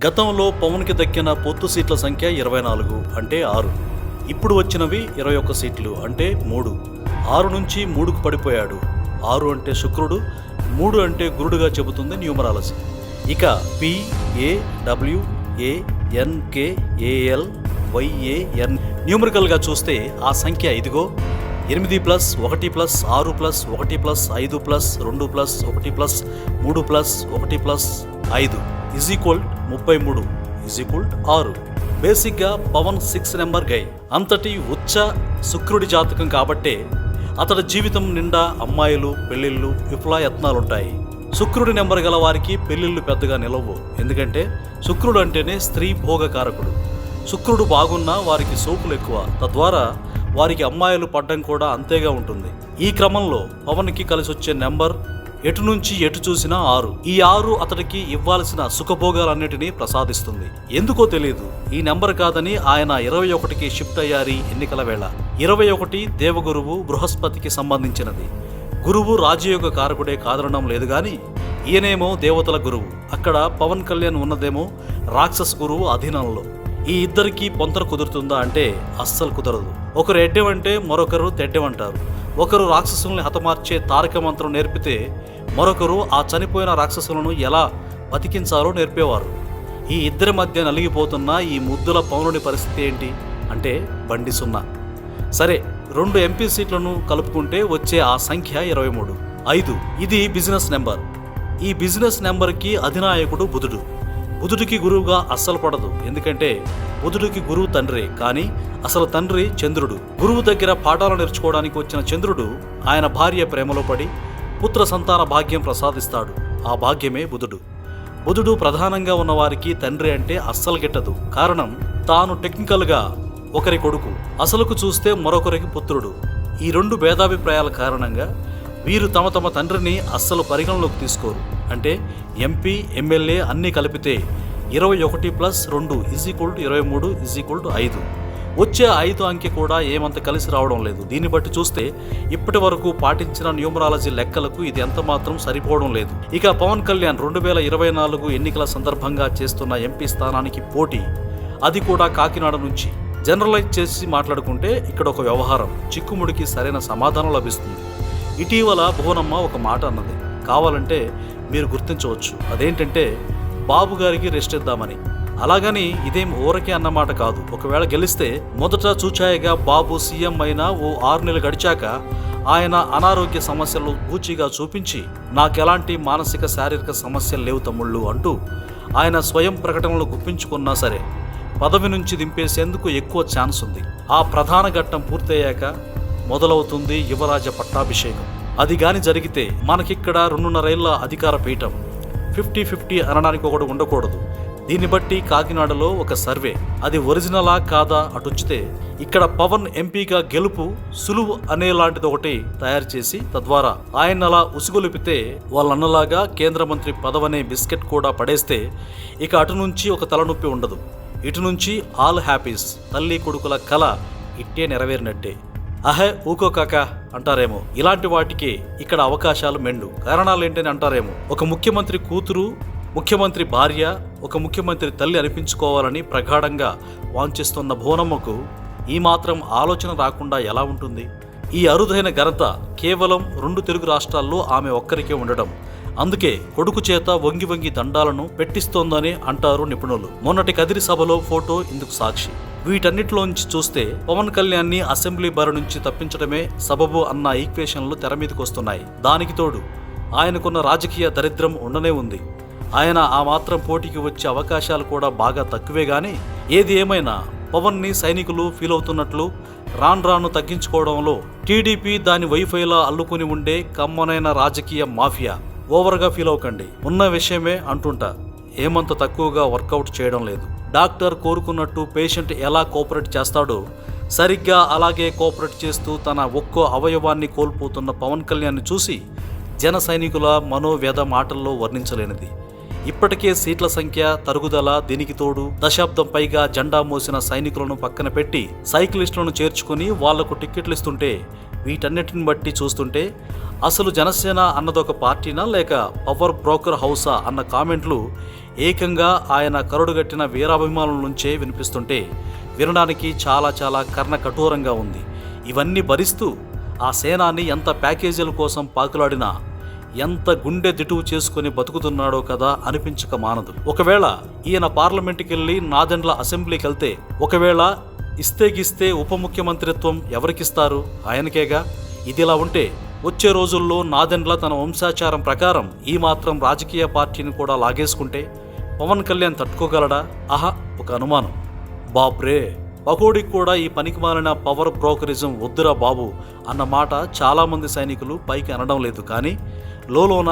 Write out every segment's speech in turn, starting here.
గతంలో పవన్కి దక్కిన పొత్తు సీట్ల సంఖ్య 24 అంటే 6. ఇప్పుడు వచ్చినవి 21 సీట్లు అంటే 3. 6 నుంచి 3కు పడిపోయాడు. 6 అంటే శుక్రుడు, 3 అంటే గురుడుగా చెబుతుంది న్యూమరాలజీ. ఇక PAWNKALYAN న్యూమరికల్గా చూస్తే ఆ సంఖ్య ఇదిగో 8+1+6+1+2+1+3+1+5 =33 బేసిక్గా పవన్ 6 నెంబర్ గై. అంతటి ఉచ్చ శుక్రుడి జాతకం కాబట్టే అతడి జీవితం నిండా అమ్మాయిలు, పెళ్లిళ్ళు, విఫలయత్నాలుంటాయి. శుక్రుడి నెంబర్ గల వారికి పెళ్లిళ్ళు పెద్దగా నిలవు. ఎందుకంటే శుక్రుడు అంటేనే స్త్రీ భోగకారకుడు. శుక్రుడు బాగున్నా వారికి సోకులు ఎక్కువ, తద్వారా వారికి అమ్మాయిలు పడ్డం కూడా అంతేగా ఉంటుంది. ఈ క్రమంలో పవన్కి కలిసొచ్చే నెంబర్ ఎటు నుంచి ఎటు చూసినా 6. ఈ 6 అతడికి ఇవ్వాల్సిన సుఖభోగాలన్నిటినీ ప్రసాదిస్తుంది. ఎందుకో తెలియదు, ఈ నెంబర్ కాదని ఆయన 21కి షిఫ్ట్ అయ్యారు. ఎన్నికల వేళ 21 దేవగురువు బృహస్పతికి సంబంధించినది. గురువు రాజయోగ కారకుడే కాదనడం లేదు గాని ఈయనేమో దేవతల గురువు. అక్కడ పవన్ కళ్యాణ్ ఉన్నదేమో రాక్షస గురువు అధీనంలో. ఈ ఇద్దరికి పొంతన కుదురుతుందా అంటే అస్సలు కుదరదు. ఒకరు ఎడ్డెమంటే మరొకరు తెడ్డెమంటారు. ఒకరు రాక్షసుల్ని హతమార్చే తారక మంత్రం నేర్పితే మరొకరు ఆ చనిపోయిన రాక్షసులను ఎలా బతికించాలో నేర్పేవారు. ఈ ఇద్దరి మధ్య నలిగిపోతున్న ఈ ముద్దుల పవనుని పరిస్థితి ఏంటి అంటే బండి 0. సరే, 2 ఎంపీ సీట్లను కలుపుకుంటే వచ్చే ఆ సంఖ్య 23. 5 ఇది బిజినెస్ నెంబర్. ఈ బిజినెస్ నెంబర్కి అధినాయకుడు బుధుడు. బుధుడికి గురువుగా అస్సలు పడదు. ఎందుకంటే బుధుడికి గురువు తండ్రే, కానీ అసలు తండ్రి చంద్రుడు. గురువు దగ్గర పాఠాలు నేర్చుకోవడానికి వచ్చిన చంద్రుడు ఆయన భార్య ప్రేమలో పడి పుత్ర సంతాన భాగ్యం ప్రసాదిస్తాడు. ఆ భాగ్యమే బుధుడు. బుధుడు ప్రధానంగా ఉన్నవారికి తండ్రి అంటే అస్సలు గిట్టదు. కారణం తాను టెక్నికల్గా ఒకరి కొడుకు, అసలుకు చూస్తే మరొకరికి పుత్రుడు. ఈ 2 భేదాభిప్రాయాల కారణంగా వీరు తమ తమ తండ్రిని అస్సలు పరిగణలోకి తీసుకోరు. అంటే ఎంపీ, ఎమ్మెల్యే అన్నీ కలిపితే 21+2 =23 5. వచ్చే 5 అంకె కూడా ఏమంత కలిసి రావడం లేదు. దీన్ని బట్టి చూస్తే ఇప్పటి వరకు పాటించిన న్యూమరాలజీ లెక్కలకు ఇది ఎంత మాత్రం సరిపోవడం లేదు. ఇక పవన్ కళ్యాణ్ 2024 ఎన్నికల సందర్భంగా చేస్తున్న ఎంపీ స్థానానికి పోటీ, అది కూడా కాకినాడ నుంచి. జనరలైజ్ చేసి మాట్లాడుకుంటే ఇక్కడ ఒక వ్యవహారం, చిక్కుముడికి సరైన సమాధానం లభిస్తుంది. ఇటీవల భువనమ్మ ఒక మాట అన్నది, కావాలంటే మీరు గుర్తించవచ్చు. అదేంటంటే బాబు గారికి రెస్ట్ ఇద్దామని. అలాగని ఇదేం ఊరకే అన్నమాట కాదు. ఒకవేళ గెలిస్తే మొదట చూచాయిగా బాబు సీఎం అయినా ఓ 6 నెలలు గడిచాక ఆయన అనారోగ్య సమస్యలు పూచిగా చూపించి నాకెలాంటి మానసిక శారీరక సమస్యలు లేవు తమ్ముళ్ళు అంటూ ఆయన స్వయం ప్రకటనలు గుప్పించుకున్నా సరే పదవి నుంచి దింపేసేందుకు ఎక్కువ ఛాన్స్ ఉంది. ఆ ప్రధాన ఘట్టం పూర్తయ్యాక మొదలవుతుంది యువరాజ పట్టాభిషేకం. అది గాని జరిగితే మనకిక్కడ 2.5 ఏళ్ల అధికార పీఠం. 50-50 అనడానికి ఒకటి ఉండకూడదు. దీన్ని బట్టి కాకినాడలో ఒక సర్వే, అది ఒరిజినలా కాదా అటుంచితే ఇక్కడ పవన్ ఎంపీగా గెలుపు సులువు అనేలాంటిది ఒకటి తయారు చేసి తద్వారా ఆయన అలా ఉసుగొలిపితే వాళ్ళన్నలాగా కేంద్ర మంత్రి పదవనే బిస్కెట్ కూడా పడేస్తే ఇక అటు నుంచి ఒక తలనొప్పి ఉండదు, ఇటు నుంచి ఆల్ హ్యాపీస్. తల్లి కొడుకుల కళ ఇట్టే నెరవేరినట్టే. అహే ఊకో కాక అంటారేమో. ఇలాంటి వాటికి ఇక్కడ అవకాశాలు మెండు. కారణాలేంటని అంటారేమో. ఒక ముఖ్యమంత్రి కూతురు, ముఖ్యమంత్రి భార్య, ఒక ముఖ్యమంత్రి తల్లి అనిపించుకోవాలని ప్రగాఢంగా వాంఛిస్తున్న భువనమ్మకు ఈ మాత్రం ఆలోచన రాకుండా ఎలా ఉంటుంది? ఈ అరుదైన ఘనత కేవలం 2 తెలుగు రాష్ట్రాల్లో ఆమె ఒక్కరికే ఉండడం. అందుకే కొడుకు చేత వంగి వంగి దండాలను పెట్టిస్తోందని అంటారు నిపుణులు. మొన్నటి కదిరి సభలో ఫోటో ఇందుకు సాక్షి. వీటన్నిటిలోంచి చూస్తే పవన్ కళ్యాణ్ని అసెంబ్లీ బరి నుంచి తప్పించడమే సబబు అన్న ఈక్వేషన్లు తెర మీదకి వస్తున్నాయి. దానికి తోడు ఆయనకున్న రాజకీయ దరిద్రం ఉండనే ఉంది. ఆయన ఆ మాత్రం పోటీకి వచ్చే అవకాశాలు కూడా బాగా తక్కువే. గానీ ఏది ఏమైనా పవన్ని సైనికులు ఫీల్ అవుతున్నట్లు రాను తగ్గించుకోవడంలో టీడీపీ దాని వైఫైలా అల్లుకుని ఉండే కమ్మనైన రాజకీయ మాఫియా. ఓవర్గా ఫీల్ అవ్వకండి, ఉన్న విషయమే అంటుంటా. ఏమంత తక్కువగా వర్కౌట్ చేయడం లేదు. డాక్టర్ కోరుకున్నట్టు పేషెంట్ ఎలా కోఆపరేట్ చేస్తాడో సరిగ్గా అలాగే కోఆపరేట్ చేస్తూ తన ఒక్కో అవయవాన్ని కోల్పోతున్న పవన్ కళ్యాణ్ని చూసి జన సైనికుల మనోవ్యధ మాటల్లో వర్ణించలేనిది. ఇప్పటికే సీట్ల సంఖ్య తరుగుదల, దీనికి తోడు దశాబ్దం పైగా జెండా మోసిన సైనికులను పక్కన పెట్టి సైక్లిస్టులను చేర్చుకుని వాళ్లకు టిక్కెట్లు ఇస్తుంటే వీటన్నిటిని బట్టి చూస్తుంటే అసలు జనసేన అన్నదొక పార్టీనా లేక పవర్ బ్రోకర్ హౌసా అన్న కామెంట్లు ఏకంగా ఆయన కరుడుగట్టిన వీరాభిమానుల నుంచే వినిపిస్తుంటే వినడానికి చాలా కర్ణ కఠోరంగా ఉంది. ఇవన్నీ భరిస్తూ ఆ సేనాని ఎంత ప్యాకేజీల కోసం పాకులాడినా ఎంత గుండె దిటువు చేసుకుని బతుకుతున్నాడో కదా అనిపించక మానదు. ఒకవేళ ఈయన పార్లమెంటుకి వెళ్ళి నాదెండ్ల అసెంబ్లీకి వెళ్తే, ఒకవేళ ఇస్తే ఉప ముఖ్యమంత్రిత్వం ఎవరికిస్తారు? ఆయనకేగా. ఇదిలా ఉంటే వచ్చే రోజుల్లో నాదెండ్ల తన వంశాచారం ప్రకారం ఈ మాత్రం రాజకీయ పార్టీని కూడా లాగేసుకుంటే పవన్ కళ్యాణ్ తట్టుకోగలడా? ఆహా, ఒక అనుమానం. బాబ్రే, పకోడీకి కూడా ఈ పనికిమాలిన పవర్ బ్రోకరిజం వద్దురా బాబు అన్న మాట చాలామంది సైనికులు పైకి అనడం లేదు, కానీ లోలోన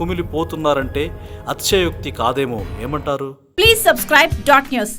కుమిలి పోతున్నారంటే అతిశయోక్తి కాదేమో. ఏమంటారు? Please subscribe .news.